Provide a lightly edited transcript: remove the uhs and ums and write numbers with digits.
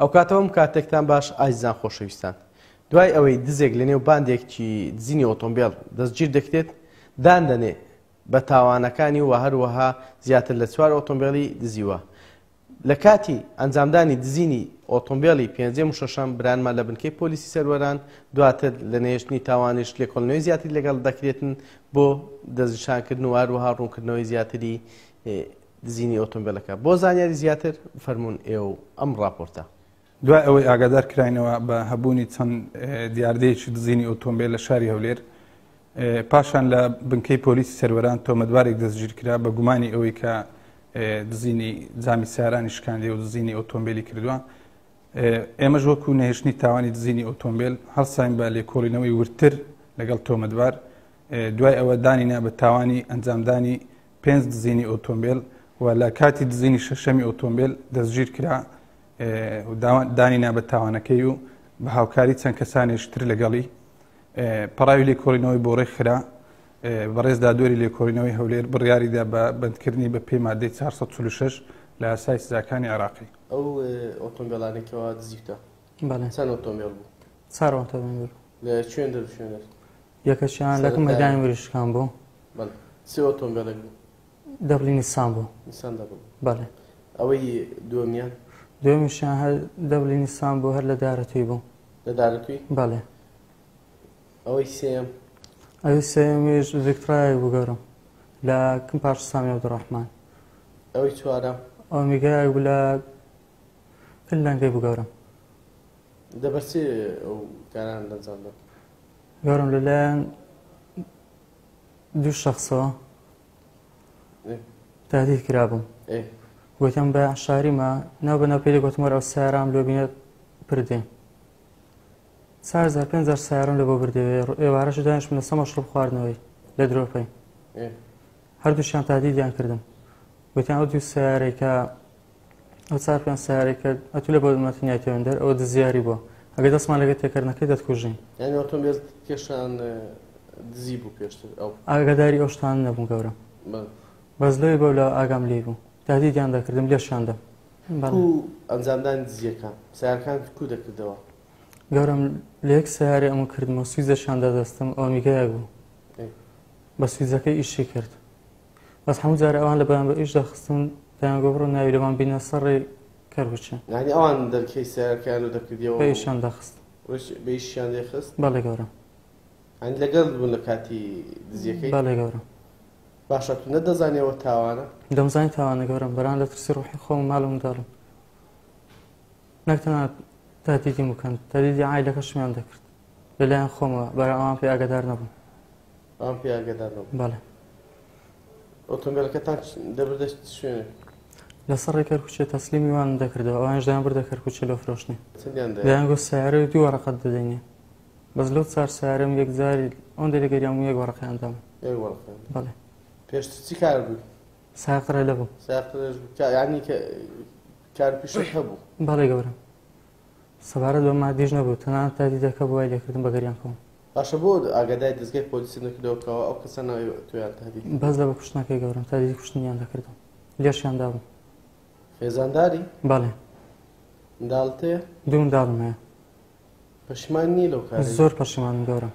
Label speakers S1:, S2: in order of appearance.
S1: ئەو کاتەوەم کاتێکتان باش ئایزان خۆشەویستان دوای ئەوەی دزێک لە نێو باندێکی دزینی ئۆتۆمبیل دەستگیر دەکرێت دادەنێ بە تاوانەکانی و هەروەها زیاتر لە 4 ئۆتۆمبیلی دزیوە لە کاتی ئەنجامدانی دزینی ئۆتۆمبیلی 5 و 6 برانمان لە بنکەی پۆلیسی سەروەران دواتر لە نێشتنی تاوانش لێکۆڵنەوەی زیاتر لەگەڵ دەکرێتن بۆ دەستنیشانکردن و هەروەها ڕوونکردنەوەی زیاتری دزینی ئۆتۆمبیلەکە بۆ زانیاری زیاتر فەرمونون ئێوە ئەم راپۆرتە
S2: دوای ئەوەی ئاگادار کراینەوە بە هەبوونی چەند دیاردەیەکی دزینی ئۆتۆمبیل لە شاری هەولێر پاشان لە بنکەی پۆلیسی سەروەران تۆمەتبارێک دەستگیر کرا بە گومانی ئەوەی کە دزینی جامی سیارانی شکاندی و دزینی ئۆتۆمبیلی کردووە ئێمەش وەکو نەهێشتنی تاوانی دزینی ئۆتۆمبیل هەڵساین بە لێکۆڵینەوەی ورتر لەگەڵ تۆمەتبار دوای ئەوە دانینا بە تاوانی ئەنجامدانی 5 دزینی ئۆتۆمبیل و لە کاتی دزینی شەشەمی ئۆتۆمبیل دەستگیر کرا دانینا بە تاوانەکەی و بە هاوکاری چەند کەسانێشتر لەگەڵی پەڕاوی لێکۆڵینەوەی بۆ ڕێک خرا بەڕێزدا دووری لێکۆڵینەوەی هەولێر بڕیاریدا بە بەندکردنی بە پێی مادەی 446 لە یاسای سزاکانی عێراقی
S1: ئەو ئۆتۆمبیلانێکەوە دزیفتە چەند ئۆتۆمبیل بوو
S3: 4 ئۆتۆمبیل
S1: لە شوێن دەرشوێنێت
S3: یەکەشیان لەکەم مەدانی وریشکان بوو
S1: 3 ئۆتۆمبیلێک بوو
S3: دەبلی نیسان بوو
S1: نیسان دەبوو
S3: بەڵێ
S1: ئەوەی دووەمیان
S3: دوێمیشیان هەر دەبلی نیسان بوو هەر لە دارەتوی بوو
S1: لە دارەتوی
S3: بەڵێ
S1: ئەوەی سێم
S3: ئەوی سێمیش ڤیکتۆرای بوو گەورم لە کمپاش سامی عەبدوڕەحمان
S1: ئەوەی چوارەم
S3: ئەو میگای بوو لە کللەنگەی بوو گەورم
S1: دەبەرچێ ئەو کاران دەنجامدا
S3: گەورم لەلایەن دوو شەخصەوە تهدید کرابووم گوتم بە شاریمە ناو بە ناوپێری گوتم وەرە ئەو سیارام لێ بینێت پردێ 4,500 سیارم لە بۆ بردەوێ ئێوارەش دانیشتم لە سە مەشروب خواردنەوەی لە درۆپەی هەردووشیان تهدیدیان کردم گوتیان ئەو دوو سیارێکە ئەو 4-5 سیارێکە ئەتوو لە بۆ مەتنیاتیەوەن دەر ئەوە دزیاری بووە ئەگەر دەستمان لەگەڵ تێکردنەکەی دەتکوژین
S1: یعنی ئۆتۆمبیل کێشان دزی بوو پێشتر ئەو
S3: ئاگاداری ئەو شتان نەبووم گەورم بەس لەوەی بەو لە ئاگام لێ بوو تهدیدیان دەکردم لێشاندەم
S1: ئەنجامدانی دزیەکان سیارەکان کو دەکردەوە
S3: گەورم لە یەک سیارێ ئەمە کردمەوە سویزەشان دەدەستم ئەو میگایە بوو بە سویزەکەی ئیشی کرد بەس هەموو جارە ئەوان لە بەیان بە ئیش دەخستن دایان گۆبڕۆ ناوی لەوان بینە سەڕێ کەروچە
S1: یعنی ئەوان دەرکەی سیارەکان و دەکردیەوە
S3: بە ئیشان دەخست
S1: بە ئیشیان دەخست
S3: بەڵێ گەورم
S1: ئەنی لەگەڵ بوون لە کاتی دزیەکەی
S3: بەڵێ گەورم
S1: باشە تو نەدەزانیەوە تاوانە
S3: دەمزانی تاوانە گەورم بەران لە ترسی ڕوحی خۆم ماڵم داڵم نەکتەنە تهدیدی بکەن تهدیدی عایلەکەشمیان دەکرد لەلایەن خۆمەوە بەرە ئەوان پێی ئاگادار نەبووم
S1: ئەوان پێی ئاگادار نەبوون
S3: بەڵێ
S1: ئۆتۆمبیلەکەتان دەبردە شوێنێک
S3: لەسەر ڕێ کەرکوچێ تەسلیمی وان دەکردەوە ئەوانش دایان بردە کەرکوچێ لەو فرۆشتنی دایان گوت سیارە و 2 وەرەقەت دەدەینێ بەس لەو 4 سیارەم یەک جاری ئەوەن دەریگەریان و 1 وەرەقەیان دام بەڵێ
S1: پێشتر چی کار بوو
S3: سایقڕێ لەبوو
S1: یعنی کار پیشت هەبوو
S3: بەڵێ گەورم سەبارەت بە مادیش نەبوو تەنانەت تهدیدەکە بۆ وای لێکردن بە گەریان کەوم
S1: باشە بۆ ئاگادای دەستگای پۆلیسی نەکردەوەکەوە ئەو کەسە تویان تهدید
S3: بەس لە بە کوشتنەکەی گەورم تهدیدی کوشتنیان دەکردم لێشیان دابوو
S1: خێزانداری
S3: بەڵێ
S1: منداڵت هەیە
S3: 2 منداڵم هەیە
S1: پەشیمان نی لەو کارە
S3: زۆر پەشیمانم گەورم